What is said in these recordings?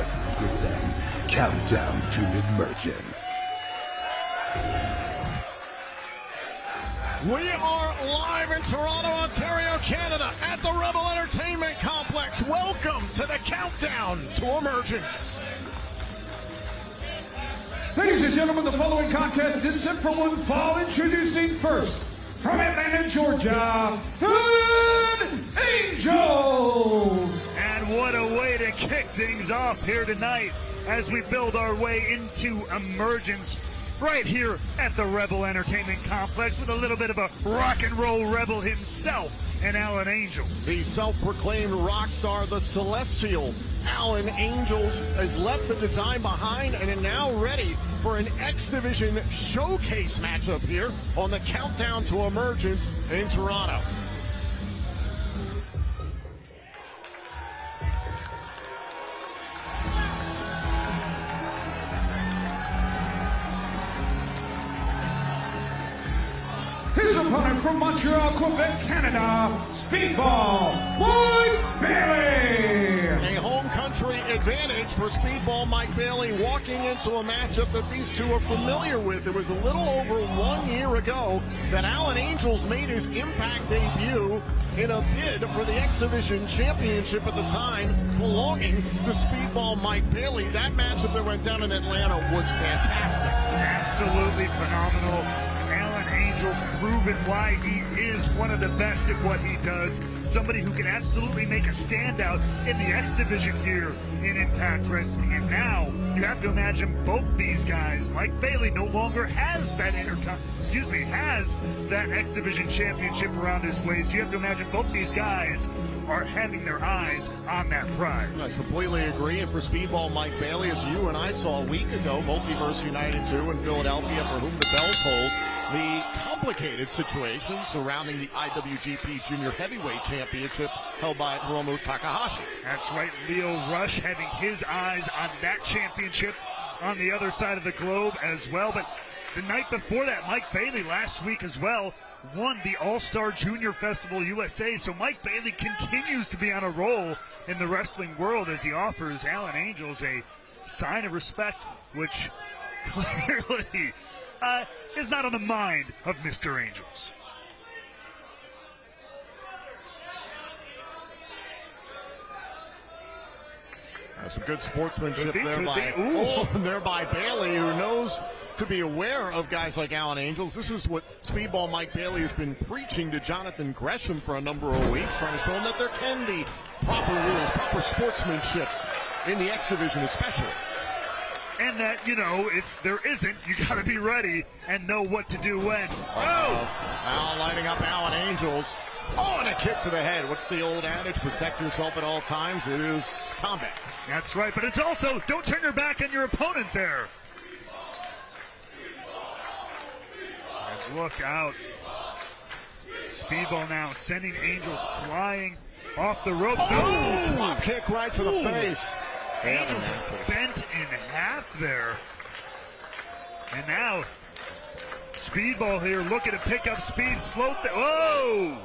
Wrestling presents Countdown to Emergence. We are live in Toronto, Ontario, Canada at the Rebel Entertainment Complex. Welcome to the Countdown to Emergence. Ladies and gentlemen, the following contest is set for one fall. Introducing first, from Atlanta, Georgia, Angels! And what a way to kick things off here tonight as we build our way into Emergence right here at the Rebel Entertainment Complex with a little bit of a rock and roll rebel himself and Alan Angels. The self-proclaimed rock star, the celestial Alan Angels, has left the design behind and is now ready for an X Division showcase matchup here on the Countdown to Emergence in Toronto. His opponent from Montreal, Quebec, Canada, Speedball Mike Bailey! A home country advantage for Speedball Mike Bailey, walking into a matchup that these two are familiar with. It was a little over 1 year ago that Alan Angels made his Impact debut in a bid for the X Division Championship at the time, belonging to Speedball Mike Bailey. That matchup that went down in Atlanta was fantastic. Absolutely phenomenal. Angels proven why he is one of the best at what he does. Somebody who can absolutely make a standout in the X Division here in Impact Wrestling. And now you have to imagine both these guys. Mike Bailey no longer has that has that X Division championship around his waist. You have to imagine both these guys are having their eyes on that prize. I completely agree. And for Speedball Mike Bailey, as you and I saw a week ago, Multiverse United 2 in Philadelphia, for whom the bell tolls, the complicated situation surrounding the IWGP Junior Heavyweight Championship held by Hiromu Takahashi. That's right, Leo Rush having his eyes on that championship on the other side of the globe as well. But the night before that, Mike Bailey last week as well won the All-Star Junior Festival USA. So Mike Bailey continues to be on a roll in the wrestling world as he offers Alan Angels a sign of respect, which clearly is not on the mind of Mr. Angels. Some good sportsmanship there by Bailey, who knows to be aware of guys like Alan Angels. This is what Speedball Mike Bailey has been preaching to Jonathan Gresham for a number of weeks, trying to show him that there can be proper rules, proper sportsmanship in the X Division especially. And that, you know, if there isn't, you got to be ready and know what to do when. Now lighting up Alan Angels. Oh, and a kick to the head. What's the old adage? Protect yourself at all times. It is combat. That's right, but it's also don't turn your back on your opponent there. As look out. Speedball now sending Angels flying off the rope. Oh, drop kick right to the face. Angels is bent in half there. And now, Speedball here looking to pick up speed. Whoa!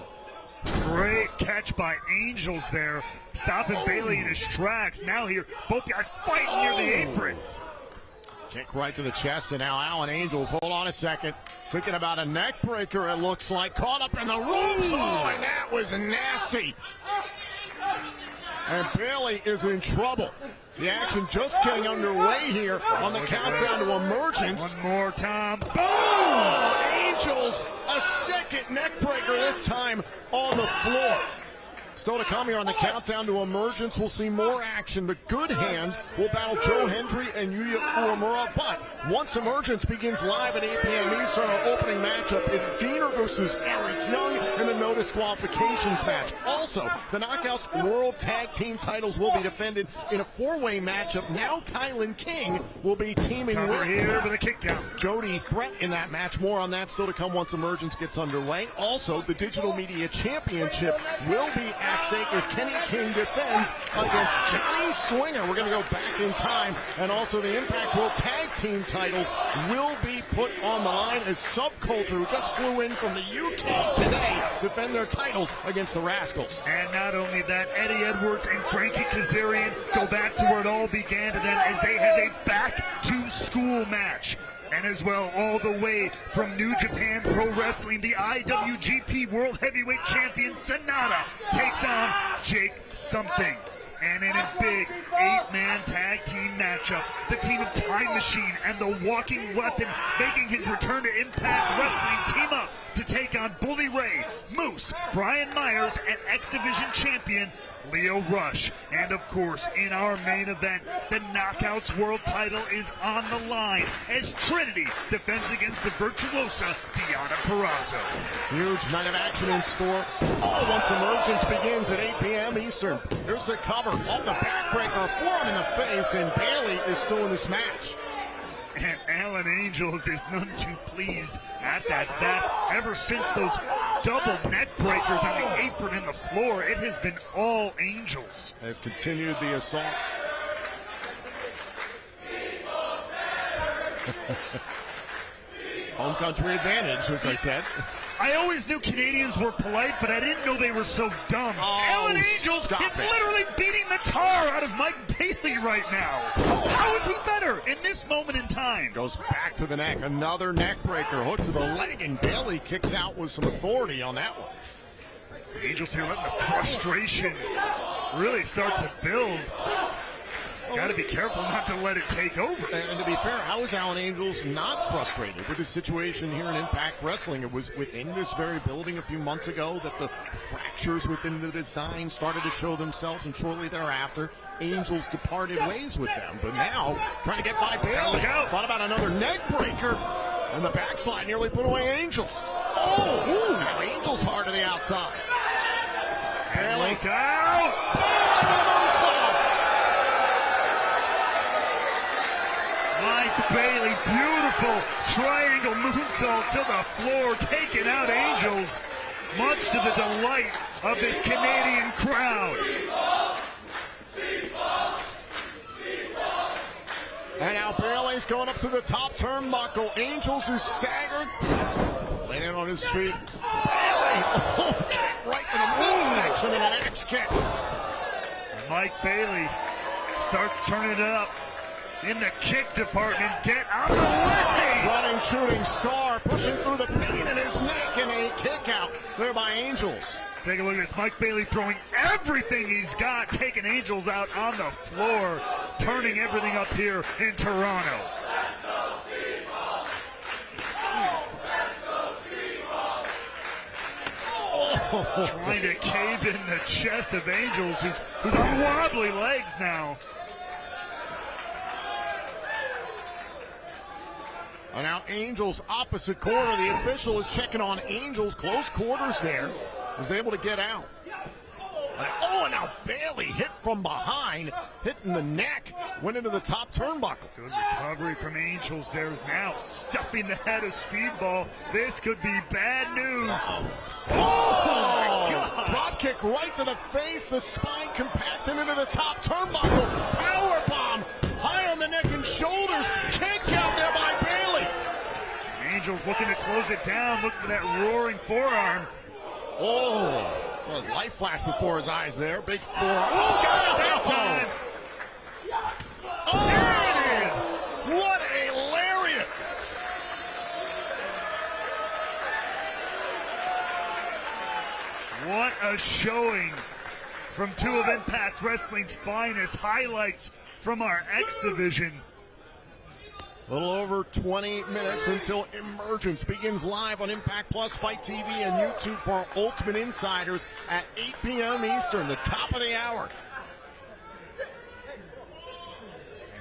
Great catch by Angels there, stopping Bailey in his tracks. Now here, both guys fighting near the apron. Kick right to the chest, and now Alan Angels, hold on a second, thinking about a neck breaker, it looks like, caught up in the ropes. Oh, and that was nasty. And Bailey is in trouble. The action just getting underway here on the Countdown to Emergence. One more time. Boom! Angels, a second neck breaker, this time on the floor. Still to come here on the Countdown to Emergence, we'll see more action. The Good Hands will battle Joe Hendry and UEMURA, but once Emergence begins live at 8 p.m. Eastern, our opening matchup, it's Diener versus Eric Young in the no disqualifications match. Also, the Knockouts World Tag Team titles will be defended in a four-way matchup. Now Kylan King will be teaming with here for the kick count. Jody Threat in that match. More on that still to come once Emergence gets underway. Also, the Digital Media Championship will be at stake as Kenny King defends against Johnny Swinger. We're going to go back in time, and also the Impact World Tag Team titles will be put on the line as Subculture, who just flew in from the UK today, defend their titles against the Rascals. And not only that, Eddie Edwards and Frankie Kazarian go back to where it all began to them as they have a back-to-school match. And as well, all the way from New Japan Pro Wrestling, the IWGP World Heavyweight Champion Sonata takes on Jake Something. And in a big 8-man tag team matchup, the team of Time Machine and the Walking Weapon making his return to Impact Wrestling team up to take on Bully Ray, Moose, Brian Myers, and X Division champion Leo Rush. And of course, in our main event, the Knockouts World title is on the line as Trinity defends against the virtuosa Deonna Purrazzo. Huge night of action in store. Oh, once Emergence begins at 8 p.m. Eastern. Here's the cover off the backbreaker, forearm in the face, and Bailey is still in this match. And Alan Angels is none too pleased at that. Ever since those double neck breakers on the apron and the floor, it has been all Angels. Has continued the assault. Home country advantage, as I said. I always knew Canadians were polite, but I didn't know they were so dumb. Oh, Alan Angels is literally beating the tar out of Mike Bailey right now. How is he better in this moment in time? Goes back to the neck, another neck breaker, hook to the leg, and Bailey kicks out with some authority on that one. Angels here letting the frustration really start to build. Got to be careful not to let it take over. And to be fair, how is Alan Angels not frustrated with the situation here in Impact Wrestling? It was within this very building a few months ago that the fractures within the design started to show themselves, and shortly thereafter, Angels departed ways with them. But now, trying to get by Bailey. Thought about another neck breaker, and the backslide nearly put away Angels. Oh, now Angels hard to the outside. Bailey look out! Mike Bailey, beautiful triangle moonsault to the floor, taking out Angels, much to the delight of this Canadian crowd. And now Bailey's going up to the top turnbuckle. Angels, who staggered, laying on his feet. Bailey, kick right to the midsection and an axe kick. Mike Bailey starts turning it up in the kick department. Get out of the way! Running shooting star, pushing through the pain in his neck, and a kick out there by Angels. Take a look at this. Mike Bailey throwing everything he's got, taking Angels out on the floor, turning everything up here in Toronto. Trying to cave in the chest of Angels, who's on wobbly legs now. And now Angels opposite corner. The official is checking on Angels. Close quarters there. Was able to get out. And now Bailey hit from behind, hitting the neck, went into the top turnbuckle. Good recovery from Angels. There's now stuffing the head of Speedball. This could be bad news. Oh, my God. Drop kick right to the face, the spine compacted into the top turnbuckle. Power bomb high on the neck and shoulders. Kick out there by Bailey. Angels looking to close it down. Look for that roaring forearm. Oh, well, his life flashed before his eyes there. Big forearm. Oh, got it that time. Oh, there it is. What a lariat. What a showing from two of Impact Wrestling's finest. Highlights from our X Division. A little over 20 minutes until Emergence begins live on Impact Plus, FITE TV, and YouTube for our Ultimate Insiders at 8 p.m. Eastern, the top of the hour.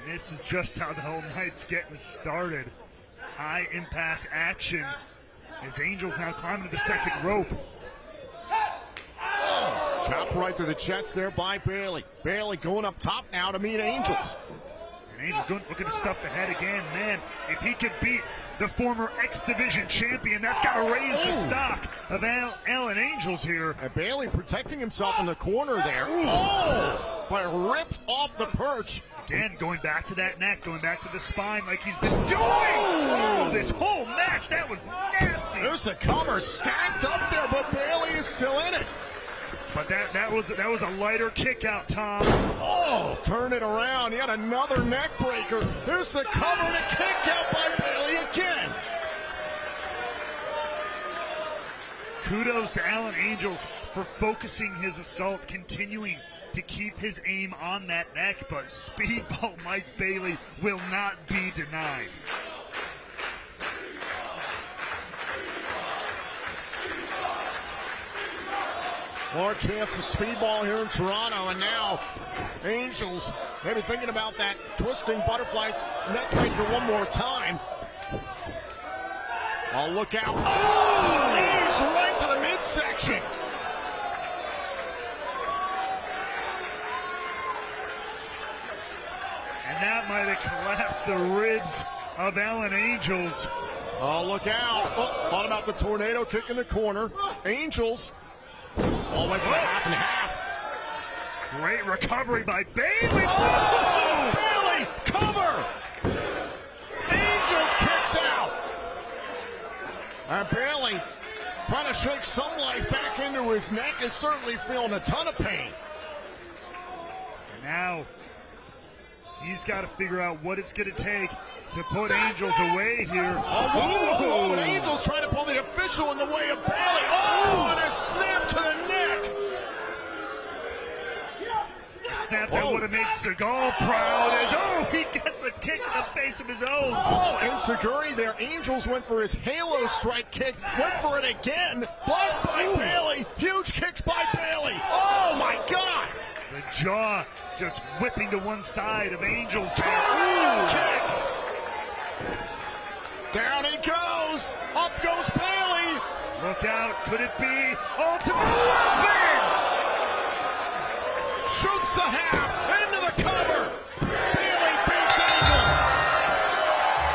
And this is just how the whole night's getting started. High impact action as Angels now climbing to the second rope. Chop right to the chest there by Bailey. Bailey going up top now to meet Angels. And Angel looking to stuff the head again. Man, if he could beat the former X Division champion, that's got to raise the stock of Alan Angels here. And Bailey protecting himself in the corner there. Oh! But ripped off the perch. Again, going back to that neck, going back to the spine like he's been doing. Oh, this whole match, that was nasty. There's the cover stacked up there, but Bailey is still in it. But that was a lighter kick out, Tom. Oh, turn it around. Yet another neck breaker. Here's the cover and a kick out by Bailey again. Kudos to Alan Angels for focusing his assault, continuing to keep his aim on that neck, but Speedball Mike Bailey will not be denied. More chance of speedball here in Toronto, and now Angels maybe thinking about that twisting butterfly neck breaker one more time. Oh, look out. Oh, knees right to the midsection. And that might have collapsed the ribs of Alan Angels. Oh, look out. Oh, thought about the tornado kick in the corner. Angels all the way for the half and half. Great recovery by Bailey. Oh, Bailey, cover. Angels kicks out. And Bailey, trying to shake some life back into his neck, is certainly feeling a ton of pain. And now he's got to figure out what it's going to take to put Angels away here. Oh, and Angels trying to pull the official in the way of Bailey. Oh, and a snap to the neck. A snap that would have made Seagal proud. As, he gets a kick in the face of his own. Oh, and Seguri there. Angels went for his halo strike kick. Went for it again. Blocked by Bailey. Huge kicks by Bailey. Oh, my God. The jaw just whipping to one side of Angels. Kick. Down he goes. Up goes Bailey. Look out. Could it be Ultimate Weapon? Shoots the half. Into the cover. Bailey beats Angels.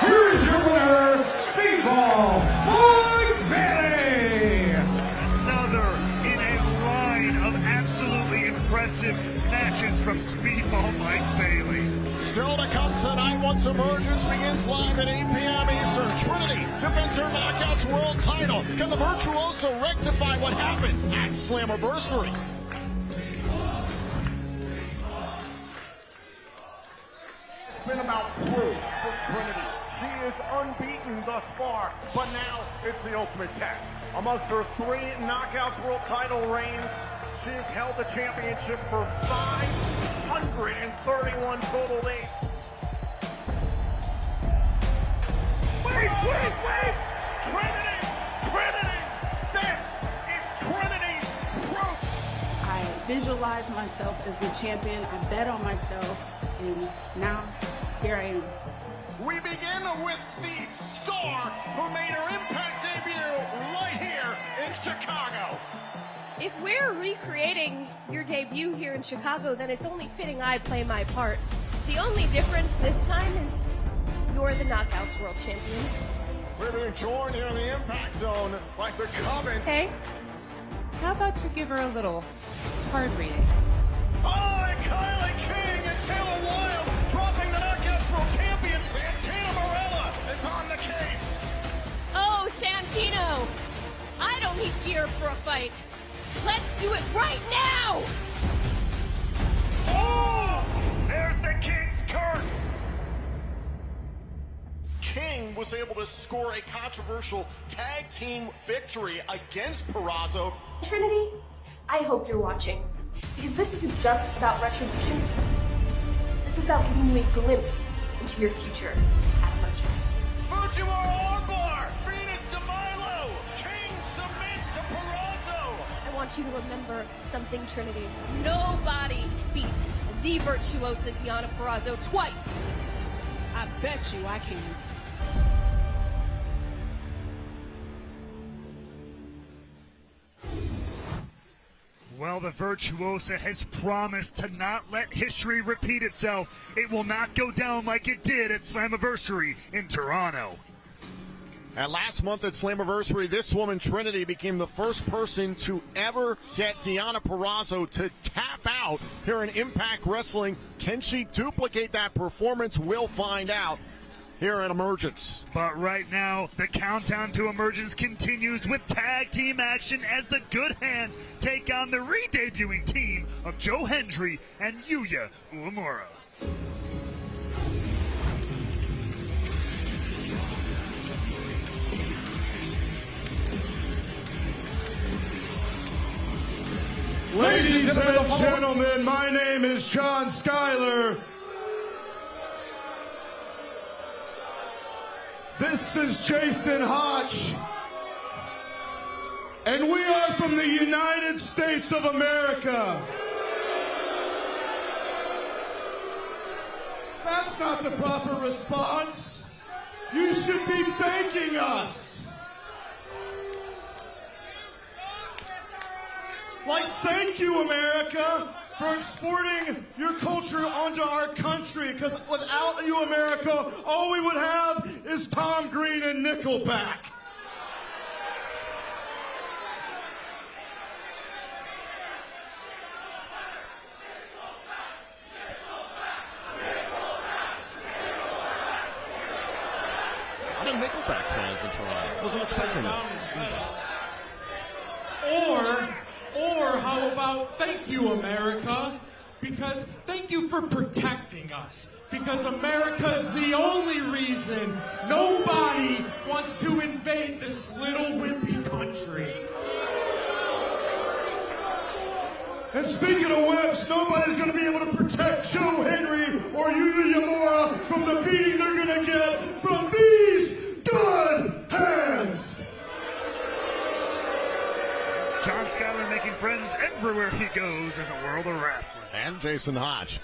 Here is your winner, Speedball Mike Bailey. Another in a line of absolutely impressive matches from Speedball Mike Bailey. Still to come tonight once Emergence begins live at 8 p.m. Eastern. Trinity defends her Knockouts World title. Can the Virtuoso rectify what happened at Slammiversary? It's been about proof for Trinity. She is unbeaten thus far, but now it's the ultimate test. Amongst her 3 Knockouts World title reigns, she has held the championship for 531 total days. Wait! Trinity! This is Trinity's proof! I visualized myself as the champion. I bet on myself, and now here I am. We begin with the star who made her Impact debut right here in Chicago. If we're recreating your debut here in Chicago, then it's only fitting I play my part. The only difference this time is you're the Knockouts World Champion. We're being joined here in the Impact Zone by the Coven. Hey, how about you give her a little card reading? Oh, and Kylie King and Taylor Wilde dropping the Knockouts World Champion. Santino Marella is on the case. Oh, Santino, I don't need gear for a fight. Let's do it right now! Oh! There's the King's curse! King was able to score a controversial tag team victory against Purrazzo. Trinity, I hope you're watching, because this isn't just about retribution. This is about giving you a glimpse into your future at Emergence. Fujiwara armbar! Venus de Milo! King submits to Purrazzo! I want you to remember something, Trinity. Nobody beat the virtuosa Deonna Purrazzo twice. I bet you I can. Well, the virtuosa has promised to not let history repeat itself. It will not go down like it did at Slammiversary in Toronto. And last month at Slammiversary, this woman, Trinity, became the first person to ever get Deonna Purrazzo to tap out here in Impact Wrestling. Can she duplicate that performance? We'll find out here in Emergence. But right now, the countdown to Emergence continues with tag team action as the Good Hands take on the re-debuting team of Joe Hendry and Yuya UEMURA. Ladies and gentlemen, my name is John Schuyler. This is Jason Hotch. And we are from the United States of America. That's not the proper response. You should be thanking us. Like, thank you, America, for exporting your culture onto our country, because without you, America, all we would have is Tom Green and Nickelback. A lot of Nickelback fans in Toronto. Wasn't expecting that. Or how about thank you, America, because thank you for protecting us, because America's the only reason nobody wants to invade this little wimpy country. And speaking of whips, nobody's going to be able to protect Joe Hendry or UEMURA from the beating they're going to get from these good hands. John Schuyler making friends everywhere he goes in the world of wrestling. And Jason Hodge.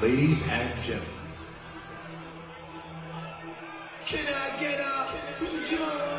Ladies and gentlemen, can I get up? Joya,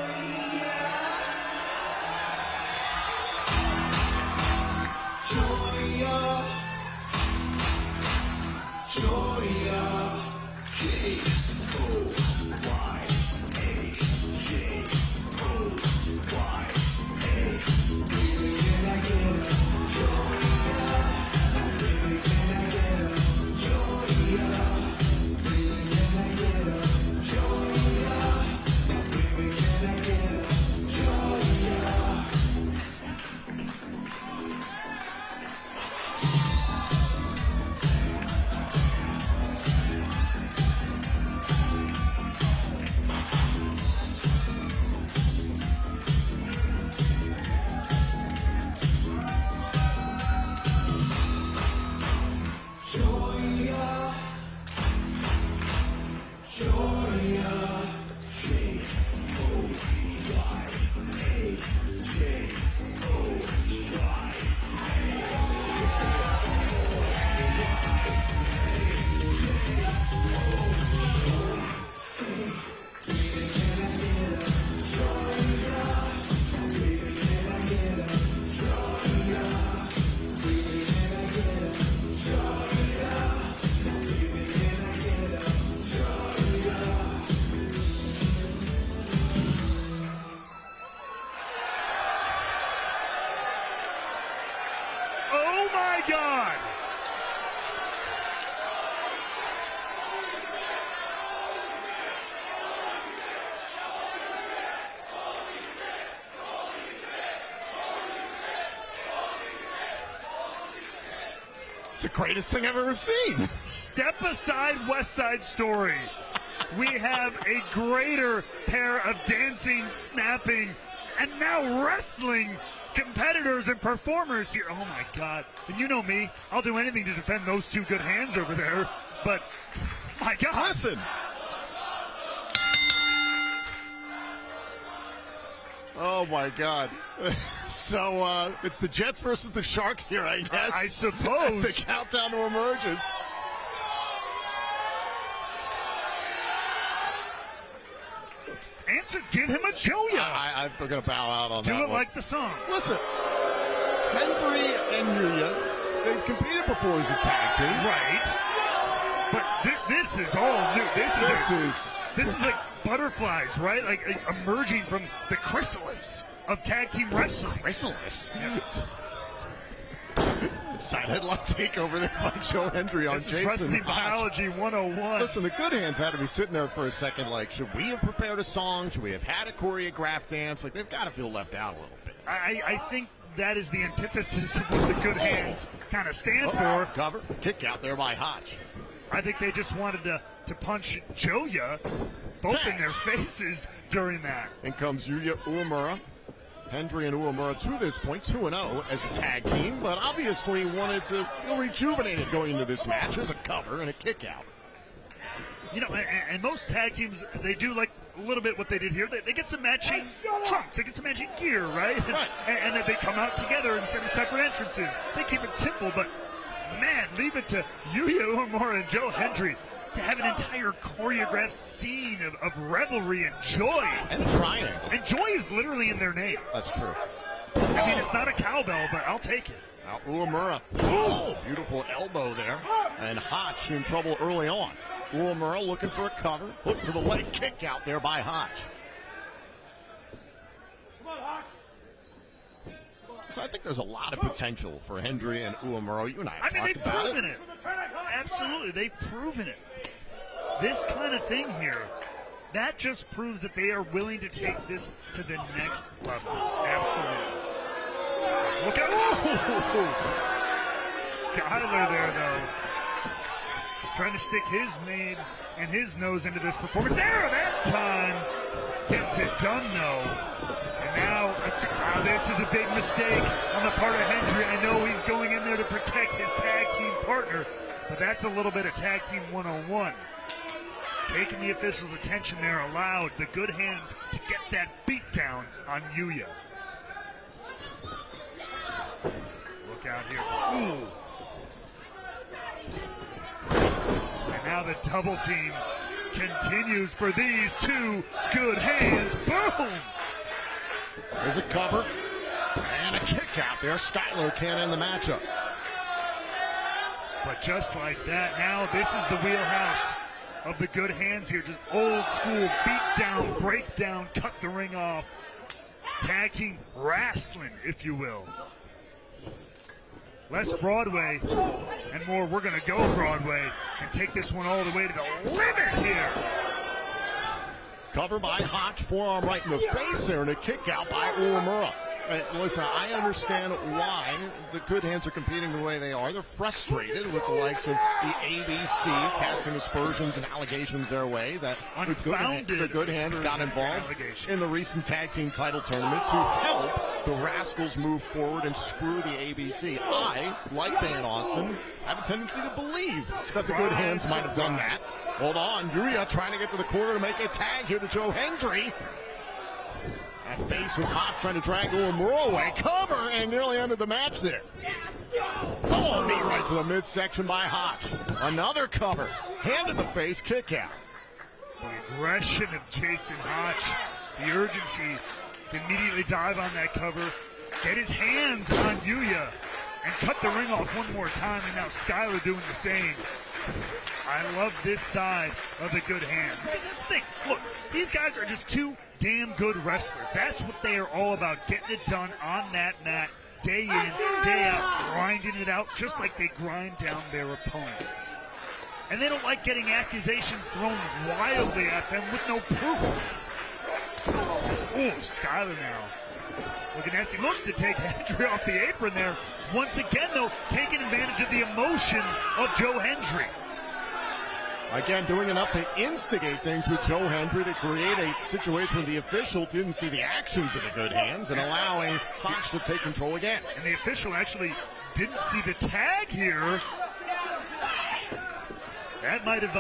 Oh my God! It's the greatest thing I've ever seen. Step aside West Side Story. We have a greater pair of dancing, snapping, and now wrestling competitors and performers here. Oh my God. And you know me, I'll do anything to defend those two good hands over there. But my God. Listen. Oh, my God. So it's the Jets versus the Sharks here, I guess. I suppose. The countdown to Emergence. Answer, give him a Juya. I'm going to bow out on that. Do it one. like the song. Listen, Hendry and Yuya, they've competed before as a tag team. Right. But this is all new. This is like butterflies, right? Like emerging from the chrysalis of tag team wrestling. Chrysalis? Yes. Side headlock takeover there by Joe Hendry on Jason. Wrestling Biology 101. Listen, the good hands had to be sitting there for a second like, should we have prepared a song? Should we have had a choreographed dance? Like, they've got to feel left out a little bit. I think that is the antithesis of what the good hands kind of stand for. Cover, kick out there by Hotch. I think they just wanted to punch Juya both in their faces during that. In comes Yuya UEMURA. Hendry and UEMURA to this point 2-0 as a tag team, but obviously wanted to feel rejuvenated going into this match as a cover and a kick out. You know, and most tag teams, they do like a little bit what they did here. They get some matching trunks, they get some matching gear, right? And then they come out together instead of separate entrances. They keep it simple, but man, leave it to Yuya UEMURA and Joe Hendry to have an entire choreographed scene of revelry and joy. And triangle. And joy is literally in their name. That's true. I mean, it's not a cowbell, but I'll take it. Now UEMURA, oh, beautiful elbow there. And Hotch in trouble early on. UEMURA looking for a cover. Hook to the leg, kick out there by Hotch. So I think there's a lot of potential for Hendry and UEMURA. You and I have talked about it. They've proven it. Absolutely, they've proven it. This kind of thing here, that just proves that they are willing to take this to the next level. Absolutely. Look at Skyler there, though. Trying to stick his name and his nose into this performance. There, that time. Gets it done, though. And now, this is a big mistake on the part of Hendry. I know he's going in there to protect his tag team partner, but that's a little bit of tag team 101. Taking the officials' attention there allowed the good hands to get that beat down on Yuya. Look out here. Ooh. And now the double team continues for these two good hands. Boom! There's a cover and a kick out there. Skyler can't end the matchup. But just like that, now this is the wheelhouse of the good hands here. Just old school beat down, break down, cut the ring off. Tag team wrestling, if you will. Less Broadway and more we're going to go Broadway and take this one all the way to the limit here. Cover by Hotch, forearm right in the face there, and a kick out by UEMURA. Listen, I understand why the good hands are competing the way they are. They're frustrated with the likes of the ABC casting aspersions and allegations their way that the good hands got involved in the recent tag team title tournament to help the Rascals move forward and screw the ABC. I, like Dan Austin, have a tendency to believe that the good hands might have done that. Hold on, Yuya trying to get to the corner to make a tag here to Joe Hendry. At base with Hotch trying to drag UEMURA away. Cover and nearly ended the match there. Oh, knee right to the midsection by Hotch. Another cover. Hand in the face, kick out. The aggression of Jason Hotch. The urgency to immediately dive on that cover. Get his hands on Yuya and cut the ring off one more time. And now Skyler doing the same. I love this side of the good hand. Because that's the thing. Look, these guys are just two damn good wrestlers. That's what they are all about, getting it done on that mat, day in, day out, grinding it out, just like they grind down their opponents. And they don't like getting accusations thrown wildly at them with no proof. Oh, Skyler now. Looking as he looks to take Hendry off the apron there. Once again, though, taking advantage of the emotion of Joe Hendry. Again, doing enough to instigate things with Joe Hendry to create a situation where the official didn't see the actions of the good hands and allowing Hotch to take control again. And the official actually didn't see the tag here. That might have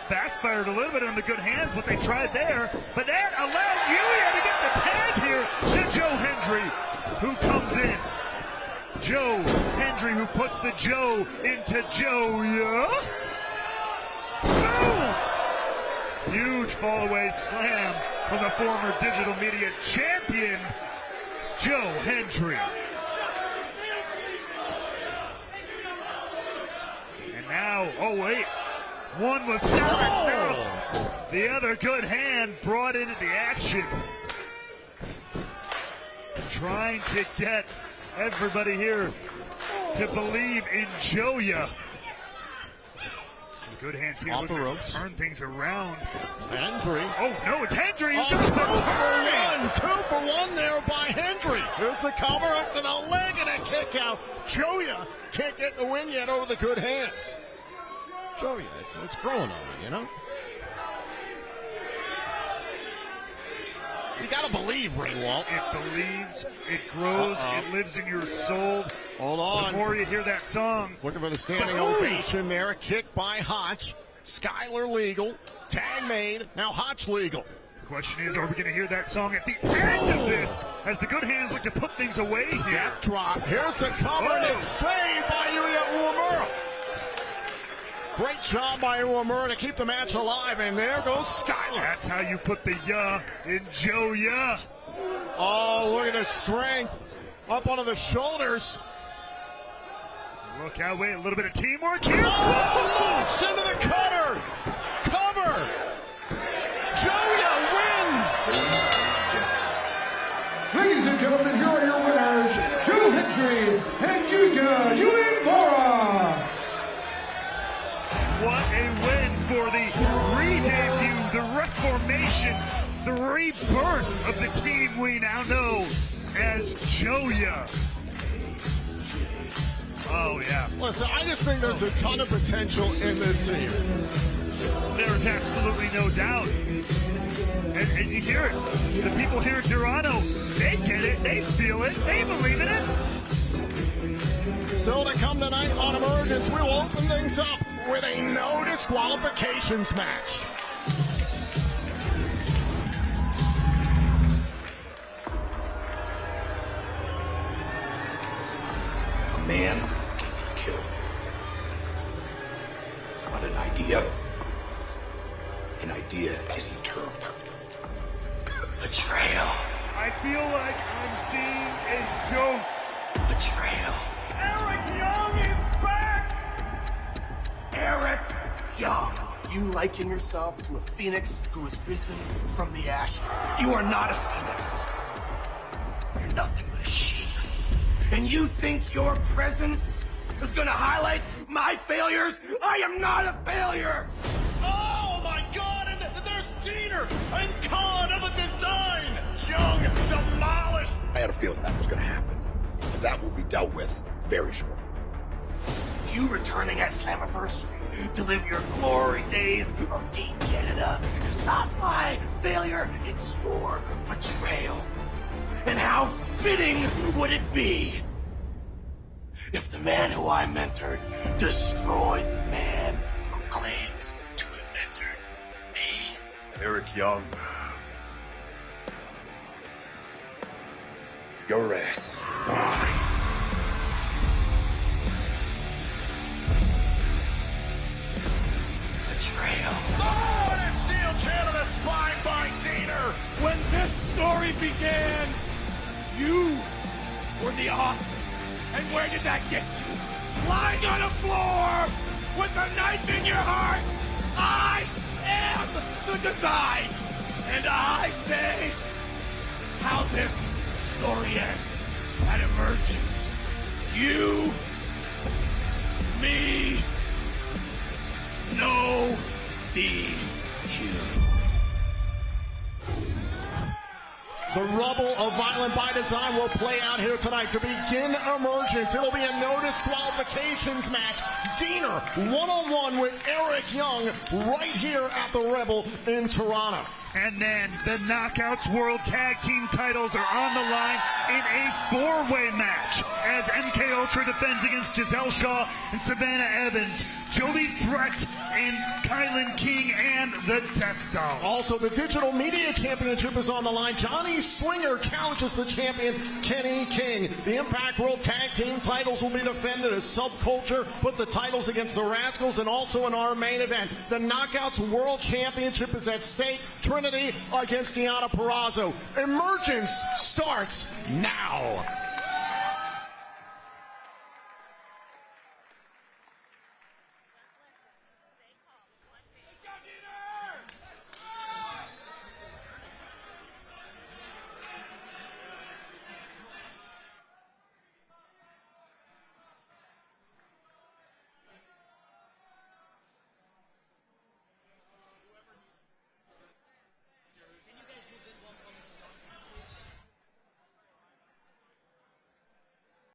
backfired a little bit on the good hands, what they tried there. But that allows Yuya to get the tag love here to Joe Hendry, who comes in. Joe Hendry, who puts the Joe into Yuya. Boom! Huge fall-away slam from the former digital media champion, Joe Hendry. And now, oh wait, one was not enough. The other good hand brought into the action. Trying to get everybody here to believe in Yuya. Good hands here. Off the ropes. Turn things around. Hendry. Oh no, it's Hendry. Oh, 2 for 1 there by Hendry. Here's the cover up to the leg and a kick out. Yuya can't get the win yet over the good hands. Yuya, it's growing on me, you know? You gotta believe, Ray Walt. It believes, it grows, it lives in your soul. Hold on. The more you hear that song. Looking for the standing ovation there. A kick by Hotch. Skyler legal. Tag made. Now Hotch legal. The question is, are we going to hear that song at the end of this as the good hands look to put things away here? Death drop. Here's the cover and it's saved by UEMURA. Great job by UEMURA to keep the match alive, and there goes Skyler. That's how you put the ya in Yuya. Oh, look at the strength. Up onto the shoulders. Look out, wait, a little bit of teamwork here. Launched into the cutter. Cover. Yuya wins. Ladies and gentlemen, here are your winners, Joe Hendry and Yuya UEMURA. What a win for the re-debut, the reformation, the rebirth of the team we now know as Yuya. Oh, yeah. Listen, I just think there's a ton of potential in this team. There's absolutely no doubt. And you hear it. The people here in Toronto, they get it, they feel it, they believe in it. Still to come tonight on Emergence, we will open things up with a no disqualifications match. A man killed. But an idea is eternal. Betrayal. I feel like I'm seeing a ghost. Betrayal. Eric Young is back! Eric Young. You liken yourself to a phoenix who has risen from the ashes. You are not a phoenix. You're nothing but a sheep. And you think your presence is gonna highlight my failures? I am not a failure! Oh my God, and there's Diener and Khan of the design! Young demolished! I had a feeling that was gonna happen. And that will be dealt with very shortly. You returning at Slammiversary to live your glory days of Team Canada is not my failure, it's your betrayal. And how fitting would it be if the man who I mentored destroyed the man who claims to have mentored me? Eric Young. Your ass is mine. Betrayal. Oh, and a steel chair to the spine by Diener! When this story began, you were the author. And where did that get you? Lying on the floor with a knife in your heart. I am the design. And I say how this story ends at Emergence. You, me, no DQ. The rubble of Violent by Design will play out here tonight to begin Emergence. It'll be a no disqualifications match. Diener one-on-one with Eric Young right here at the Rebel in Toronto. And then the Knockouts World Tag Team titles are on the line in a four-way match as MK Ultra defends against Giselle Shaw and Savannah Evans Joey Threat and Kylan King and the Death Doll. Also, the Digital Media Championship is on the line. Johnny Swinger challenges the champion, Kenny King. The Impact World Tag Team titles will be defended as Subculture put the titles against the Rascals, and also in our main event, the Knockouts World Championship is at stake. Trinity against Deonna Purrazzo. Emergence starts now.